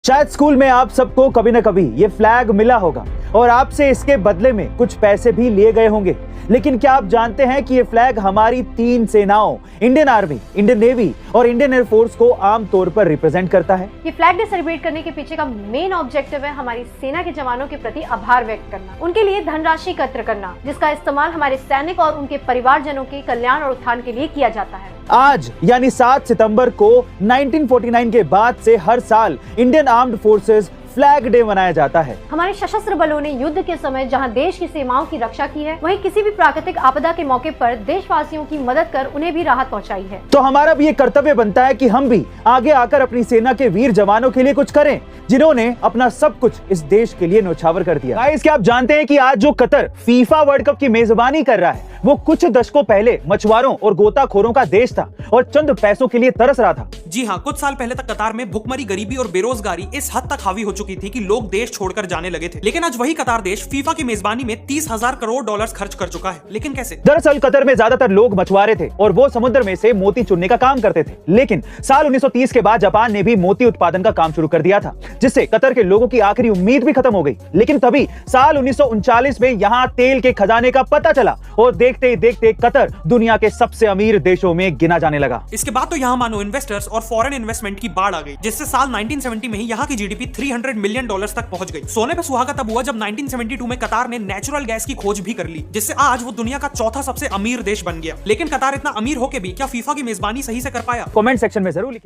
शायद स्कूल में आप सबको कभी ना कभी ये फ्लैग मिला होगा और आपसे इसके बदले में कुछ पैसे भी लिए गए होंगे। लेकिन क्या आप जानते हैं कि ये फ्लैग हमारी तीन सेनाओं इंडियन आर्मी, इंडियन नेवी और इंडियन एयरफोर्स को आम तौर पर रिप्रेजेंट करता है। ये फ्लैग डे सेलिब्रेट करने के पीछे का मेन ऑब्जेक्टिव है हमारी सेना के जवानों के प्रति आभार व्यक्त करना, उनके लिए धनराशि एकत्र करना, जिसका इस्तेमाल हमारे सैनिक और उनके परिवारजनों के कल्याण और उत्थान के लिए किया जाता है। आज यानी 7 सितंबर को 1949 के बाद से हर साल Indian armed forces flag day मनाया जाता है। हमारे सशस्त्र बलों ने युद्ध के समय जहां देश की सीमाओं की रक्षा की है, वहीं किसी भी प्राकृतिक आपदा के मौके पर देशवासियों की मदद कर उन्हें भी राहत पहुंचाई है। तो हमारा भी ये कर्तव्य बनता है कि हम भी आगे आकर अपनी सेना के वीर जवानों के लिए कुछ करें, जिन्होंने अपना सब कुछ इस देश के लिए न्यौछावर कर दिया। गाइस, क्या आप जानते हैं कि आज जो कतर फीफा वर्ल्ड कप की मेजबानी कर रहा है, वो कुछ दशकों पहले मछुआरों और गोताखोरों का देश था और चंद पैसों के लिए तरस रहा था। जी हाँ, कुछ साल पहले तक कतार में भुखमरी, गरीबी और बेरोजगारी इस हद तक हावी हो चुकी थी कि लोग देश छोड़कर जाने लगे थे। लेकिन आज वही कतार देश फीफा की मेजबानी में 30,000 करोड़ डॉलर्स खर्च कर चुका है। लेकिन कैसे? दरअसल कतर में ज्यादातर लोग मछुआरे थे और वो समुद्र में से मोती चुनने का काम करते थे। लेकिन साल 1930 के बाद जापान ने भी मोती उत्पादन का काम शुरू कर दिया था, जिससे कतर के लोगों की आखिरी उम्मीद भी खत्म हो गई। लेकिन तभी साल 1939 में यहाँ तेल के खजाने का पता चला और देखते ही देखते कतर दुनिया के सबसे अमीर देशों में गिना जाने लगा। इसके बाद तो यहाँ मानो इन्वेस्टर्स और फॉरेन इन्वेस्टमेंट की बाढ़ आ गई, जिससे साल 1970 में ही यहाँ की जीडीपी 300 मिलियन डॉलर्स तक पहुंच गई। सोने पे सुहागा तब हुआ जब 1972 में कतार ने नेचुरल गैस की खोज भी कर ली, जिससे आज वो दुनिया का चौथा सबसे अमीर देश बन गया। लेकिन कतार इतना अमीर होके भी क्या फीफा की मेजबानी सही से कर पाया? कमेंट सेक्शन में जरूर लिखें।